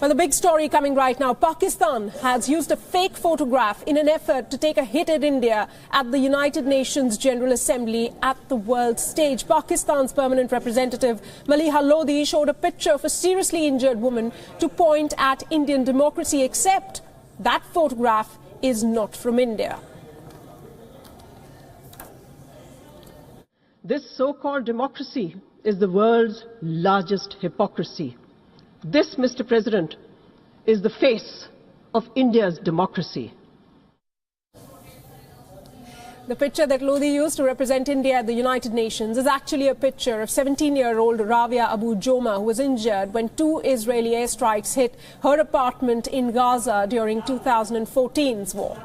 Well, the big story coming right now, Pakistan has used a fake photograph in an effort to take a hit at India at the United Nations General Assembly at the world stage. Pakistan's permanent representative, Maleeha Lodhi, showed a picture of a seriously injured woman to point at Indian democracy, except that photograph is not from India. This so-called democracy is the world's largest hypocrisy. This, Mr. President, is the face of India's democracy. The picture that Lodhi used to represent India at the United Nations is actually a picture of 17-year-old Rabia Abu Joma, who was injured when 2 Israeli airstrikes hit her apartment in Gaza during 2014's war.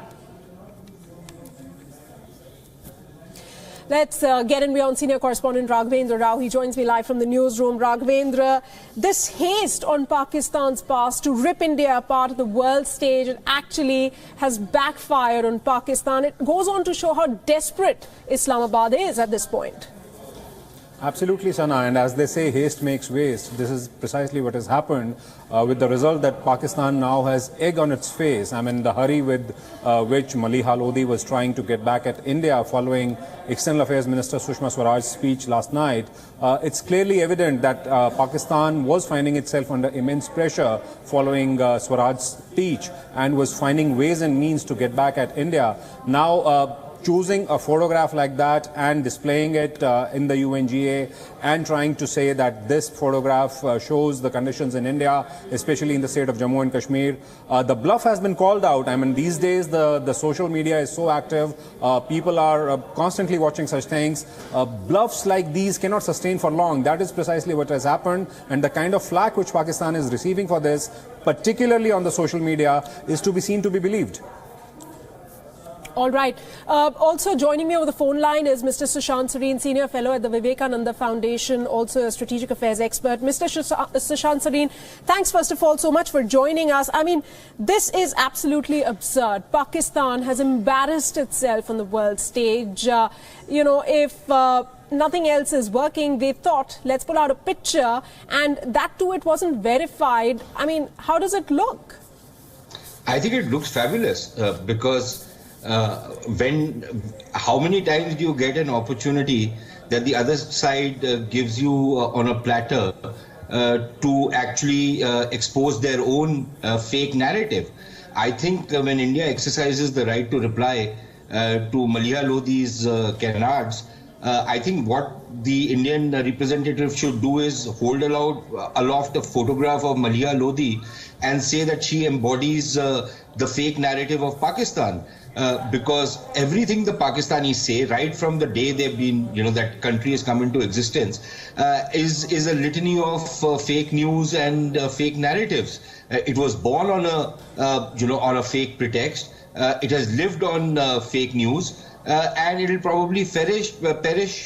Let's get in WION senior correspondent Raghavendra Rao. He joins me live from the newsroom. Raghavendra, this haste on Pakistan's part to rip India apart at the world stage, it actually has backfired on Pakistan. It goes on to show how desperate Islamabad is at this point. Absolutely, Sana, and as they say, haste makes waste. This is precisely what has happened, with the result that Pakistan now has egg on its face. I mean, the hurry with which Maleeha Lodhi was trying to get back at India following External Affairs Minister Sushma Swaraj's speech last night, it's clearly evident that Pakistan was finding itself under immense pressure following Swaraj's speech and was finding ways and means to get back at India. Now, choosing a photograph like that and displaying it in the UNGA and trying to say that this photograph shows the conditions in India, especially in the state of Jammu and Kashmir. The bluff has been called out. I mean, these days the social media is so active. People are constantly watching such things. Bluffs like these cannot sustain for long. That is precisely what has happened. And the kind of flack which Pakistan is receiving for this, particularly on the social media, is to be seen to be believed. All right. Also joining me over the phone line is Mr. Sushant Sareen, Senior Fellow at the Vivekananda Foundation, also a Strategic Affairs expert. Mr. Sushant Sareen, thanks first of all so much for joining us. I mean, this is absolutely absurd. Pakistan has embarrassed itself on the world stage. If nothing else is working, they thought, let's put out a picture, and that too, it wasn't verified. I mean, how does it look? I think it looks fabulous because how many times do you get an opportunity that the other side gives you on a platter to actually expose their own fake narrative? I think when India exercises the right to reply to Maleeha Lodhi's canards, I think what the Indian representative should do is hold aloft a photograph of Maleeha Lodhi and say that she embodies the fake narrative of Pakistan. Because everything the Pakistanis say, right from the day they've been, that country has come into existence, is a litany of fake news and fake narratives. It was born on a fake pretext. It has lived on fake news. And it will probably perish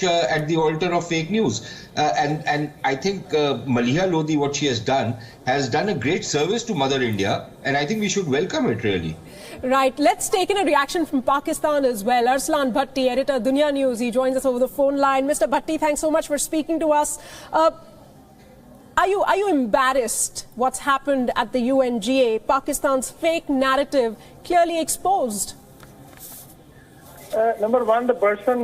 at the altar of fake news. And I think Maleeha Lodhi, what she has done a great service to Mother India, and I think we should welcome it, really. Right. Let's take in a reaction from Pakistan as well. Arslan Bhatti, editor, Dunya News, he joins us over the phone line. Mr. Bhatti, thanks so much for speaking to us. Are you embarrassed what's happened at the UNGA? Pakistan's fake narrative clearly exposed. Number one, the person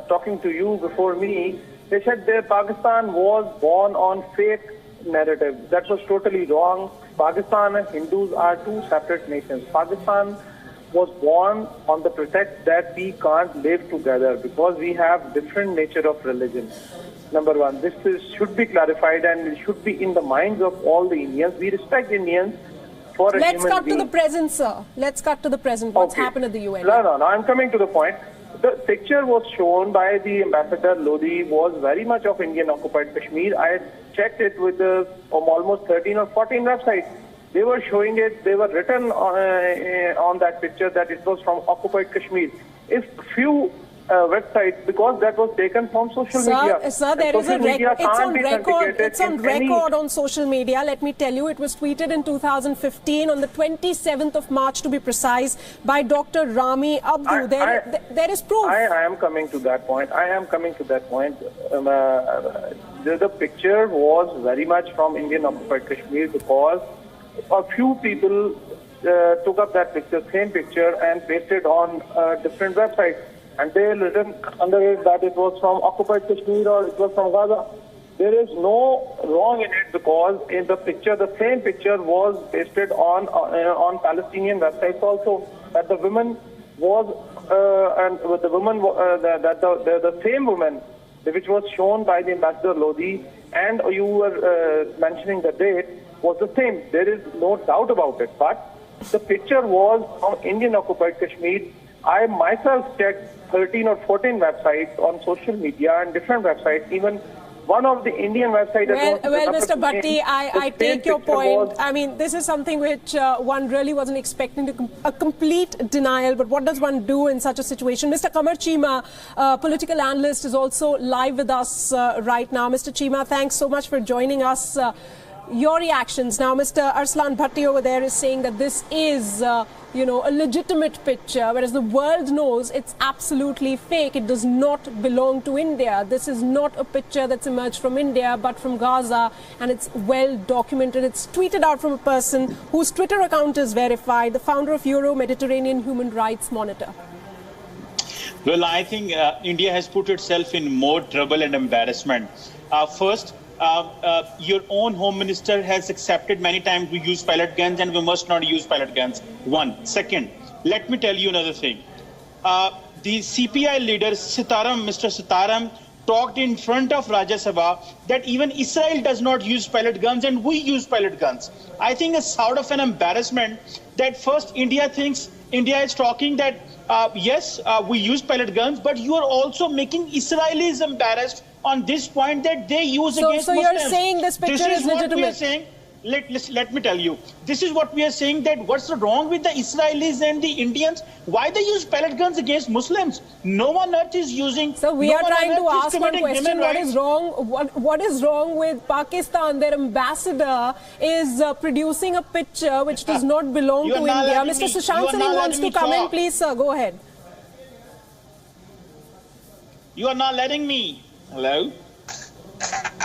talking to you before me, they said that Pakistan was born on fake narrative. That was totally wrong. Pakistan and Hindus are two separate nations. Pakistan was born on the pretext that we can't live together because we have different nature of religion. Number one, this should be clarified and it should be in the minds of all the Indians. We respect Indians. Let's cut to the present, sir. Let's cut to the present. What's happened at the UN? No, I'm coming to the point. The picture was shown by the Ambassador Lodhi was very much of Indian occupied Kashmir. I checked it with almost 13 or 14 websites. They were showing it, they were written on that picture that it was from occupied Kashmir. If few websites, because that was taken from social media. Sir, there is a record. It's on record on social media. Let me tell you, it was tweeted in 2015 on the 27th of March, to be precise, by Dr. Rami Abdu. There is proof. I am coming to that point. The picture was very much from Indian occupied Kashmir because a few people took up that picture, same picture, and pasted on different websites. And they written under it that it was from occupied Kashmir or it was from Gaza. There is no wrong in it because in the picture, the same picture was pasted on Palestinian websites also. That the woman was, and the woman, the same woman, which was shown by the Ambassador Lodhi, and you were mentioning the date, was the same. There is no doubt about it. But the picture was from Indian occupied Kashmir. I myself checked 13 or 14 websites on social media and different websites, even one of the Indian websites. Well, Mr. Bhatti, I take your point. I mean, this is something which one really wasn't expecting, a complete denial. But what does one do in such a situation? Mr. Kamar Cheema, political analyst, is also live with us right now. Mr. Cheema, thanks so much for joining us. Your reactions now. Mr. Arslan Bhatti over there is saying that this is, a legitimate picture, whereas the world knows it's absolutely fake. It does not belong to India. This is not a picture that's emerged from India, but from Gaza, and it's well documented. It's tweeted out from a person whose Twitter account is verified, the founder of Euro-Mediterranean Human Rights Monitor. Well, I think India has put itself in more trouble and embarrassment. First, your own Home Minister has accepted many times we use pellet guns and we must not use pellet guns. One. Second, let me tell you another thing. The CPI leader, Mr. Sitaram, talked in front of Rajya Sabha that even Israel does not use pellet guns and we use pellet guns. I think it's sort of an embarrassment that first India is talking that, yes, we use pellet guns, but you are also making Israelis embarrassed on this point that they use against Muslims. So you're saying this picture is legitimate? What we are saying. Let me tell you. This is what we are saying, that what's wrong with the Israelis and the Indians? Why they use pellet guns against Muslims? No one on earth is using. So we are trying to ask one question. What is wrong? What is wrong with Pakistan? Their ambassador is producing a picture which does not belong to India. Mr. Sushant Sareen wants to come in. Please, sir, go ahead. You are not letting me. Hello?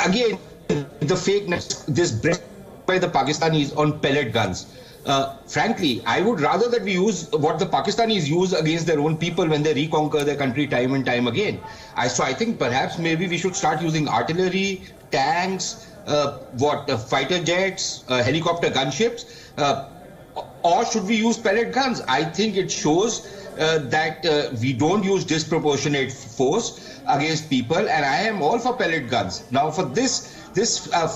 Again, the fakeness, this bread by the Pakistanis on pellet guns. Frankly, I would rather that we use what the Pakistanis use against their own people when they reconquer their country time and time again. So I think perhaps maybe we should start using artillery, tanks, fighter jets, helicopter gunships, or should we use pellet guns? I think it shows that we don't use disproportionate force against people, and I am all for pellet guns. Now, for this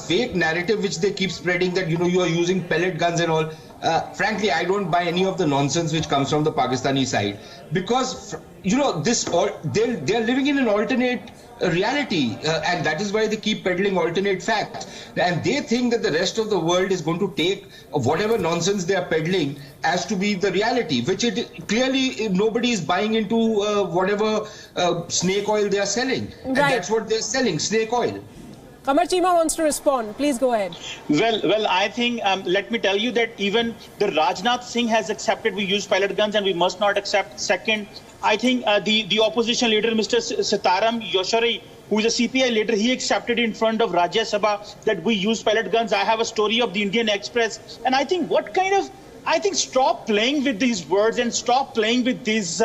fake narrative which they keep spreading that you are using pellet guns and all, frankly, I don't buy any of the nonsense which comes from the Pakistani side, because they're living in an alternate reality, and that is why they keep peddling alternate facts, and they think that the rest of the world is going to take whatever nonsense they are peddling as to be the reality, which it clearly nobody is buying into whatever snake oil they are selling, and that's what they're selling, snake oil. Kamar Cheema wants to respond. Please go ahead. Well, I think, let me tell you that even the Rajnath Singh has accepted we use pellet guns and we must not accept. Second, I think the opposition leader, Mr. Sitaram Yoshari, who is a CPI leader, he accepted in front of Rajya Sabha that we use pellet guns. I have a story of the Indian Express. And I think stop playing with these words and stop playing with these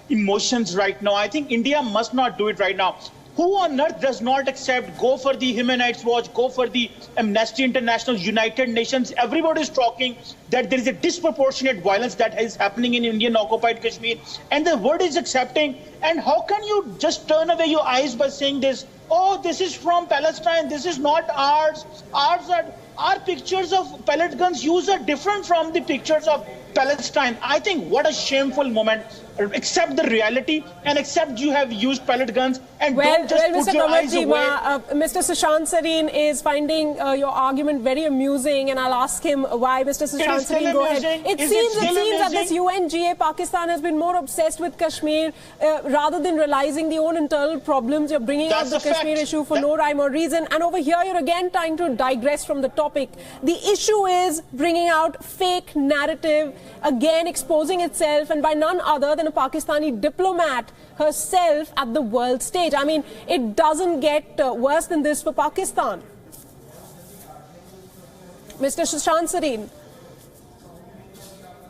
emotions right now. I think India must not do it right now. Who on earth does not accept, go for the Human Rights Watch, go for the Amnesty International, United Nations? Everybody is talking that there is a disproportionate violence that is happening in Indian occupied Kashmir. And the world is accepting. And how can you just turn away your eyes by saying this? Oh, this is from Palestine. This is not ours. Our pictures of pellet guns used are different from the pictures of Palestine. I think what a shameful moment. Accept the reality and accept you have used pellet guns and don't just put your eyes away. Mr. Sushant Sareen is finding your argument very amusing, and I'll ask him why. Mr. Sushant Sareen, go ahead. It seems that this UNGA Pakistan has been more obsessed with Kashmir rather than realizing the own internal problems. You're bringing out the Kashmir issue for no rhyme or reason, and over here you're again trying to digress from the topic. The issue is bringing out fake narrative, again exposing itself, and by none other than a Pakistani diplomat herself at the world stage. I mean, it doesn't get worse than this for Pakistan. Mr. Sushant Sareen.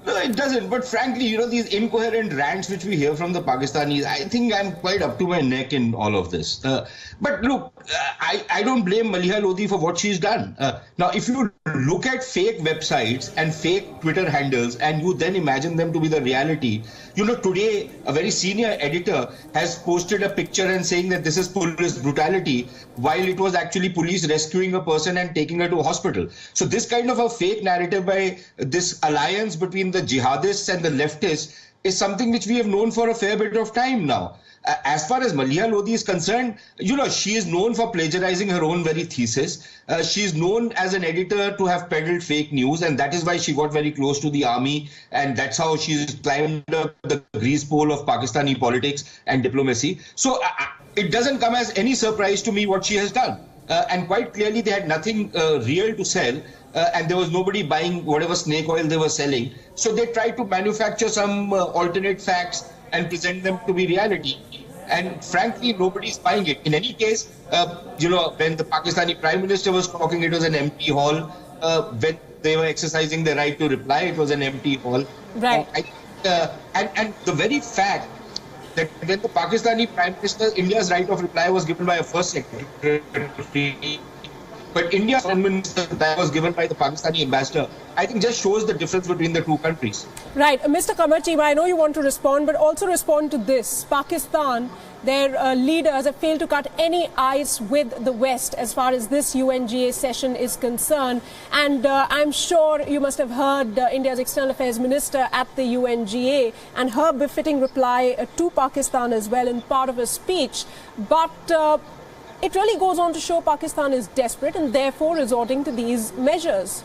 No, it doesn't. But frankly, these incoherent rants which we hear from the Pakistanis, I think I'm quite up to my neck in all of this. But look, I don't blame Maleeha Lodhi for what she's done. Now, if you look at fake websites and fake Twitter handles and you then imagine them to be the reality, today a very senior editor has posted a picture and saying that this is police brutality while it was actually police rescuing a person and taking her to a hospital. So this kind of a fake narrative by this alliance between the jihadists and the leftists is something which we have known for a fair bit of time now. As far as Maleeha Lodhi is concerned, she is known for plagiarizing her own very thesis. She is known as an editor to have peddled fake news, and that is why she got very close to the army, and that's how she's climbed up the grease pole of Pakistani politics and diplomacy. So it doesn't come as any surprise to me what she has done. And quite clearly, they had nothing real to sell. And there was nobody buying whatever snake oil they were selling. So they tried to manufacture some alternate facts and present them to be reality. And frankly, nobody's buying it. In any case, when the Pakistani Prime Minister was talking, it was an empty hall. When they were exercising their right to reply, it was an empty hall. Right. And the very fact that when the Pakistani Prime Minister, India's right of reply was given by a first secretary, but India's foreign minister that was given by the Pakistani ambassador, I think just shows the difference between the two countries. Right. Mr. Kamarchima, I know you want to respond, but also respond to this. Pakistan, their leaders have failed to cut any ice with the West as far as this UNGA session is concerned. And I'm sure you must have heard India's External Affairs Minister at the UNGA and her befitting reply to Pakistan as well in part of her speech. But it really goes on to show Pakistan is desperate and therefore resorting to these measures.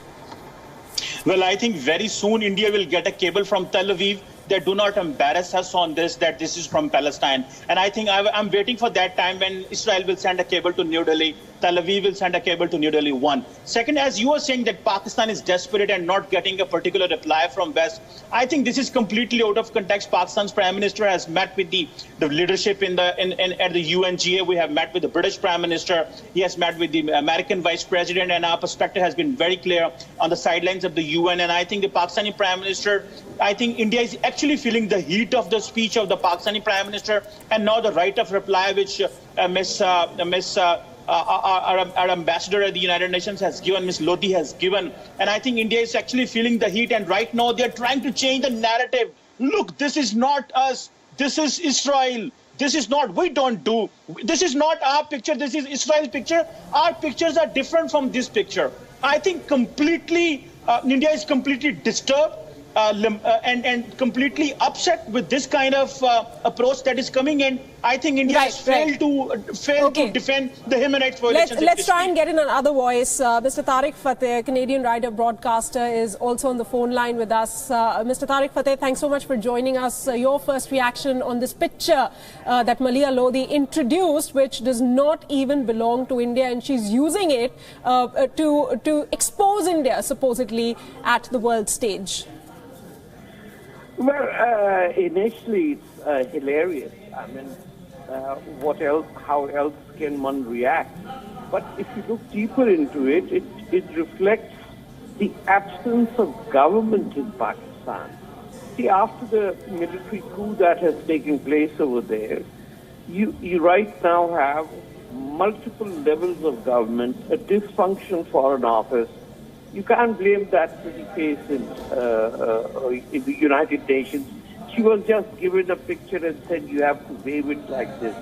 Well, I think very soon India will get a cable from Tel Aviv that do not embarrass us on this, that this is from Palestine. And I think I'm waiting for that time when Israel will send a cable to New Delhi, Tel Aviv will send a cable to New Delhi. One. Second, as you were saying that Pakistan is desperate and not getting a particular reply from West, I think this is completely out of context. Pakistan's Prime Minister has met with the leadership at the UNGA. We have met with the British Prime Minister. He has met with the American Vice President, and our perspective has been very clear on the sidelines of the UN. And I think the Pakistani Prime Minister, I think India is actually feeling the heat of the speech of the Pakistani Prime Minister, and now the right of reply which our ambassador at the United Nations has given, Ms. Lodhi has given. And I think India is actually feeling the heat, and right now they're trying to change the narrative. Look, this is not us. This is Israel. This is not, we don't do. This is not our picture. This is Israel's picture. Our pictures are different from this picture. I think completely, India is completely disturbed. And completely upset with this kind of approach that is coming in. I think India has failed to defend the human rights violations. Let's try and get in another voice. Mr. Tariq Fateh, Canadian writer, broadcaster, is also on the phone line with us. Mr. Tariq Fateh, thanks so much for joining us. Your first reaction on this picture that Maleeha Lodhi introduced, which does not even belong to India, and she's using it to expose India, supposedly, at the world stage. Well, initially it's hilarious. I mean, what else? How else can one react? But if you look deeper into it, it reflects the absence of government in Pakistan. See, after the military coup that has taken place over there, you right now have multiple levels of government, a dysfunctional foreign office. You can't blame that pretty face in the United Nations. She was just given a picture and said, you have to wave it like this.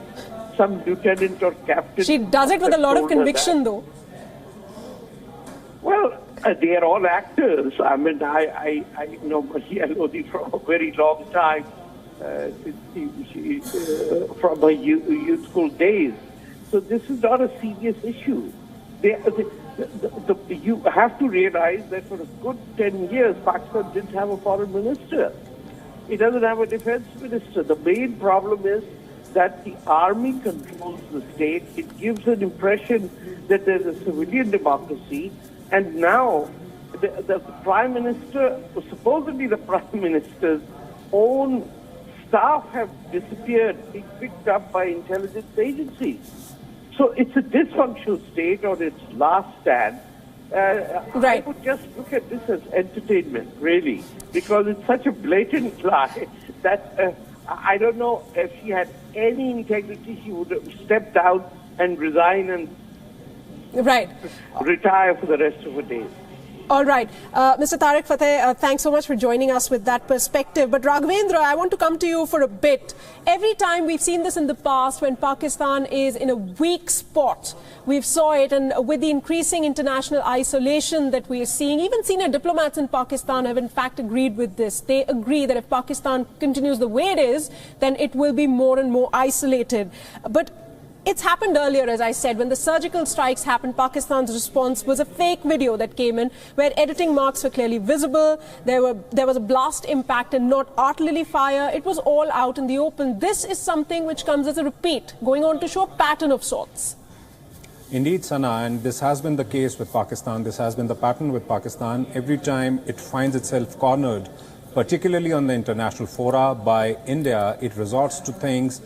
Some lieutenant or captain... She does it with a lot of conviction, though. Well, they are all actors. I mean, I know Maleeha Lodhi from a very long time, from her youthful days. So this is not a serious issue. You have to realize that for a good 10 years, Pakistan didn't have a foreign minister. It doesn't have a defense minister. The main problem is that the army controls the state. It gives an impression that there's a civilian democracy. And now the prime minister, supposedly the prime minister's own staff have disappeared, being picked up by intelligence agencies. So it's a dysfunctional state on its last stand. I would just look at this as entertainment, really, because it's such a blatant lie that I don't know if she had any integrity, she would have stepped down and resign and retire for the rest of her days. All right. Mr. Tariq Fateh, thanks so much for joining us with that perspective. But Raghavendra, I want to come to you for a bit. Every time we've seen this in the past when Pakistan is in a weak spot, we've saw it, and with the increasing international isolation that we are seeing, even senior diplomats in Pakistan have in fact agreed with this. They agree that if Pakistan continues the way it is, then it will be more and more isolated. But it's happened earlier, as I said, when the surgical strikes happened. Pakistan's response was a fake video that came in where editing marks were clearly visible. There was a blast impact and not artillery fire. It was all out in the open. This is something which comes as a repeat, going on to show a pattern of sorts. Indeed, Sana, and this has been the case with Pakistan. This has been the pattern with Pakistan. Every time it finds itself cornered, particularly on the international fora by India, it resorts to things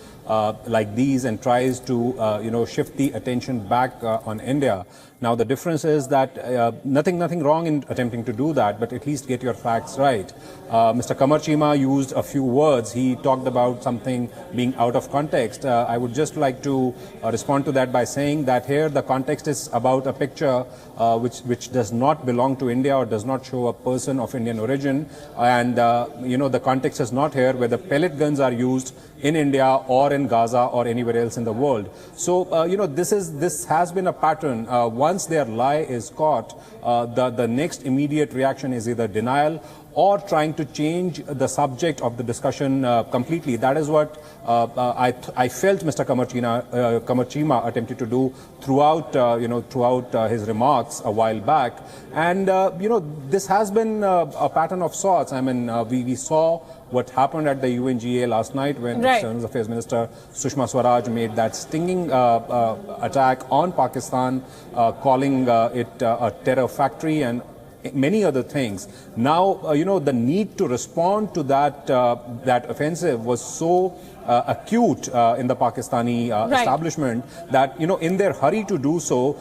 like these and tries to, shift the attention back on India. Now, the difference is that nothing wrong in attempting to do that, but at least get your facts right. Mr. Qamar Cheema used a few words. He talked about something being out of context. I would just like to respond to that by saying that here the context is about a picture which does not belong to India or does not show a person of Indian origin. And, the context is not here whether pellet guns are used in India or in Gaza or anywhere else in the world. So, this has been a pattern. Once their lie is caught, the next immediate reaction is either denial or trying to change the subject of the discussion completely. That is what I felt Mr. Qamar Cheema attempted to do throughout his remarks a while back. And, this has been a pattern of sorts. I mean, we saw what happened at the UNGA last night when External Affairs Minister Sushma Swaraj made that stinging attack on Pakistan, calling it a terror factory and many other things. Now, the need to respond to that offensive was so acute in the Pakistani establishment that, in their hurry to do so,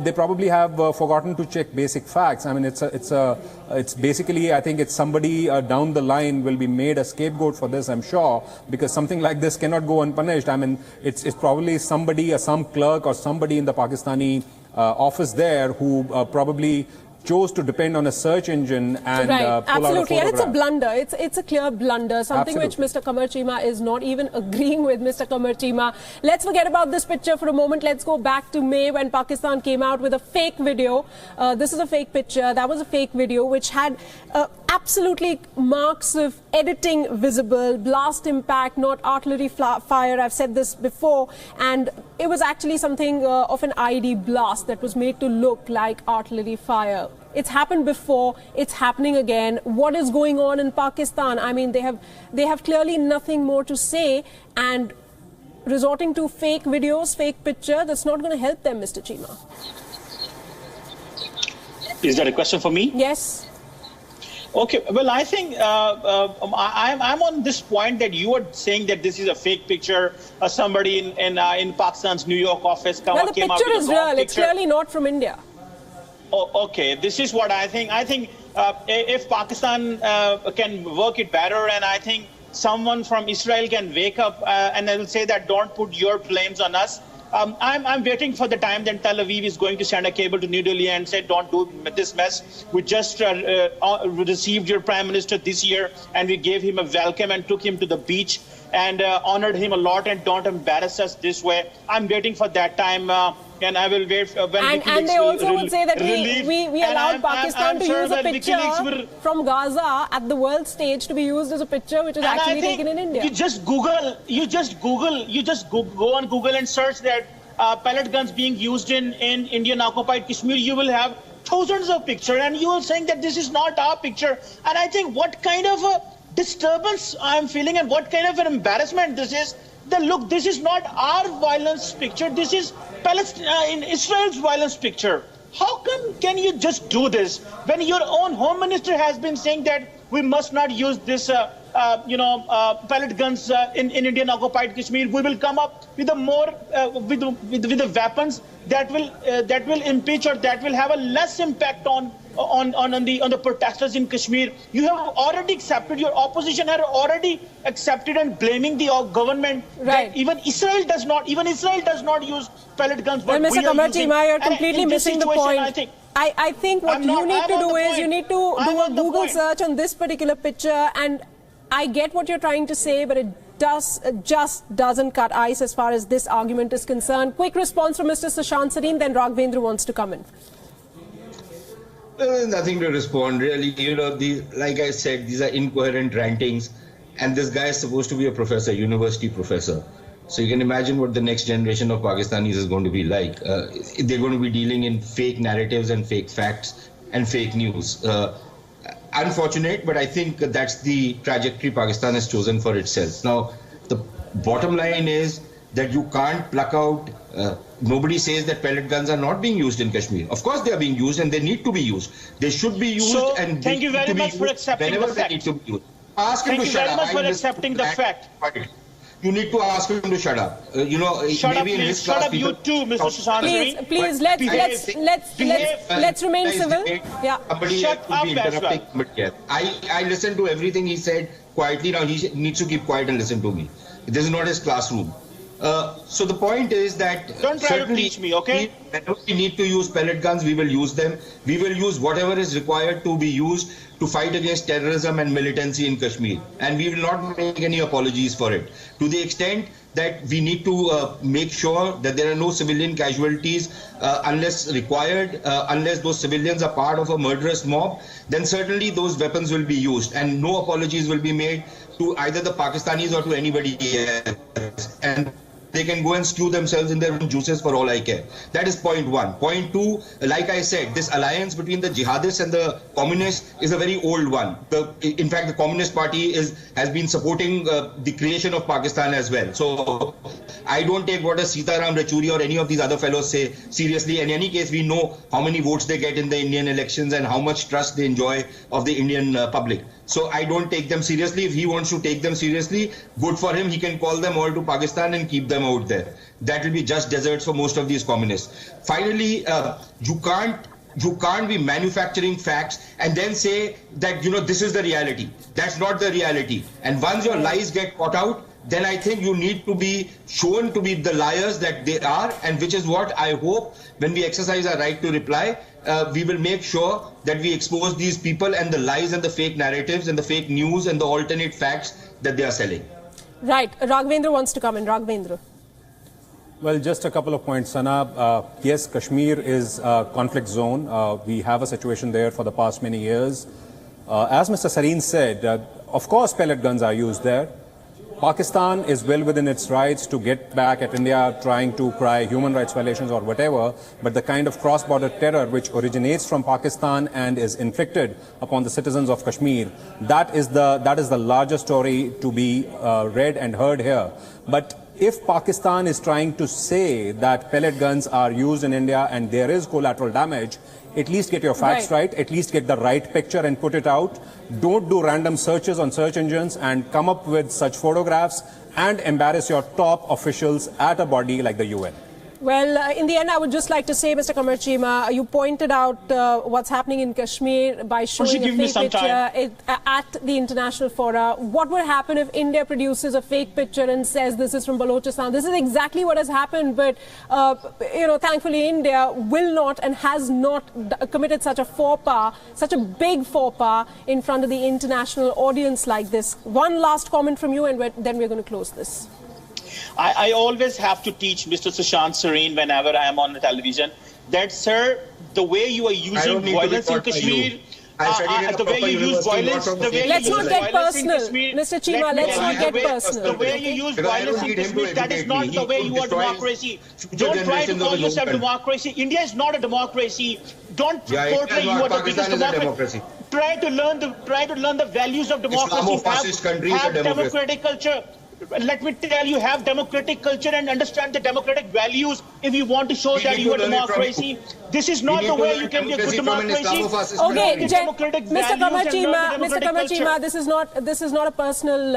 they probably have forgotten to check basic facts. I mean, it's basically, I think it's somebody down the line will be made a scapegoat for this, I'm sure, because something like this cannot go unpunished. I mean, it's probably somebody, some clerk or somebody in the Pakistani office there who probably chose to depend on a search engine and pull out a photograph. And it's a blunder. It's a clear blunder, something which Mr. Qamar Cheema is not even agreeing with. Mr. Qamar Cheema, let's forget about this picture for a moment. Let's go back to May when Pakistan came out with a fake video. This is a fake picture. That was a fake video which had absolutely marks of editing visible, blast impact, not artillery fire. I've said this before. And it was actually something of an ID blast that was made to look like artillery fire. It's happened before. It's happening again. What is going on in Pakistan? I mean, they have clearly nothing more to say, and resorting to fake videos, fake picture, that's not going to help them, Mr. Cheema. Is that a question for me? Yes. Okay, well, I think I'm on this point that you are saying that this is a fake picture. Somebody in Pakistan's New York office came out with a wrong picture is real. Picture. It's clearly not from India. Oh, okay, this is what I think. I think if Pakistan can work it better, and I think someone from Israel can wake up and they will say that don't put your claims on us. I'm waiting for the time that Tel Aviv is going to send a cable to New Delhi and say, don't do this mess. We just received your prime minister this year, and we gave him a welcome and took him to the beach and honored him a lot, and don't embarrass us this way. I'm waiting for that time, and I will wait when and they also would say that we allowed Pakistan to use a picture from Gaza at the world stage to be used as a picture which is actually taken in India. You just go on Google and search that pellet guns being used in Indian occupied Kashmir. You will have thousands of pictures, and you are saying that this is not our picture. And I think what kind of a disturbance I'm feeling and what kind of an embarrassment this is. Look, this is not our violence picture. This is in Israel's violence picture. How come can you just do this when your own home minister has been saying that we must not use this pellet guns in Indian occupied Kashmir. We will come up with a more with the weapons that will impeach, or that will have a less impact on the protesters in Kashmir. You have already accepted, your opposition had already accepted and blaming the government. Right. That even Israel does not use pellet guns. Well, Mr. Kamarji, you're completely missing the point. I think what you need to do is you need to do a Google search on this particular picture, and I get what you're trying to say, but it just doesn't cut ice as far as this argument is concerned. Quick response from Mr. Sushant Sareen, then Raghavendra wants to come in. Nothing to respond, really. Like I said, these are incoherent rantings, and this guy is supposed to be a professor, university professor. So you can imagine what the next generation of Pakistanis is going to be like. They're going to be dealing in fake narratives and fake facts and fake news. Unfortunate, but I think that's the trajectory Pakistan has chosen for itself. Now, the bottom line is that you can't pluck out. Nobody says that pellet guns are not being used in Kashmir. Of course, they are being used, and they need to be used. They should be used, so, and thank you very much for accepting the fact. Need to be used. Ask him to shut up. Thank you very much for accepting the fact. You need to ask him to shut up. Shut up, please. Shut up, you too, Mr. Sushant. Please, let's remain civil. Yeah. Shut up as well. I listened to everything he said quietly. Now he needs to keep quiet and listen to me. This is not his classroom. So the point is that don't try to teach me, okay? Whenever we need to use pellet guns, we will use them. We will use whatever is required to be used to fight against terrorism and militancy in Kashmir. And we will not make any apologies for it. To the extent that we need to make sure that there are no civilian casualties unless required, unless those civilians are part of a murderous mob, then certainly those weapons will be used. And no apologies will be made to either the Pakistanis or to anybody else. And they can go and stew themselves in their own juices for all I care. That is point one. Point two, like I said, this alliance between the jihadists and the communists is a very old one. In fact, the Communist Party has been supporting the creation of Pakistan as well. So I don't take what a Sitaram Yechury or any of these other fellows say seriously. In any case, we know how many votes they get in the Indian elections and how much trust they enjoy of the Indian public. So I don't take them seriously. If he wants to take them seriously, good for him. He can call them all to Pakistan and keep them out there. That will be just deserts for most of these communists. Finally, you can't be manufacturing facts and then say that, this is the reality. That's not the reality. And once your lies get caught out, then I think you need to be shown to be the liars that they are, and which is what I hope when we exercise our right to reply, we will make sure that we expose these people and the lies and the fake narratives and the fake news and the alternate facts that they are selling. Right. Raghavendra wants to come in. Raghavendra. Well, just a couple of points, Sana. Yes, Kashmir is a conflict zone. We have a situation there for the past many years. As Mr. Sareen said, of course pellet guns are used there. Pakistan is well within its rights to get back at India trying to cry human rights violations or whatever, but the kind of cross-border terror which originates from Pakistan and is inflicted upon the citizens of Kashmir, that is the larger story to be read and heard here. But if Pakistan is trying to say that pellet guns are used in India and there is collateral damage, at least get your facts right, at least get the right picture and put it out. Don't do random searches on search engines and come up with such photographs and embarrass your top officials at a body like the UN. Well, in the end, I would just like to say, Mr. Kamarji, you pointed out what's happening in Kashmir by showing a fake picture at the international fora. What would happen if India produces a fake picture and says this is from Balochistan? This is exactly what has happened, but, thankfully India will not and has not committed such a faux pas, such a big faux pas in front of the international audience like this. One last comment from you, and then we're going to close this. I always have to teach Mr. Sushant Sareen whenever I am on the television that, sir, the way you are using violence in Kashmir, the way you use violence, the way let's you not use get violence in personal, Kashmir, Mr. Chima, let's not get personal. The way you use violence in Kashmir, that is not the way you are democracy. Don't try to call yourself democracy. India is not a democracy. Don't portray you are the biggest democracy. Try to learn the values of democracy. Have democratic culture. let me tell you, have democratic culture and understand the democratic values if you want to show that you are democracy. This is not the way you can be a good democracy. Okay, Mr. Kamarchima, this is not a personal,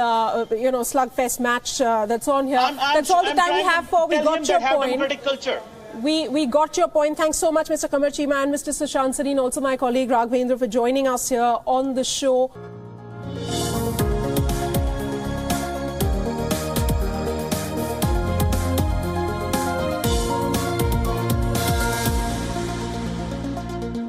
slugfest match that's on here. That's all the time we have for. We got your point. Democratic culture. We got your point. Thanks so much, Mr. Kamarchima, and Mr. Sushant Sareen, also my colleague Raghavendra, for joining us here on the show.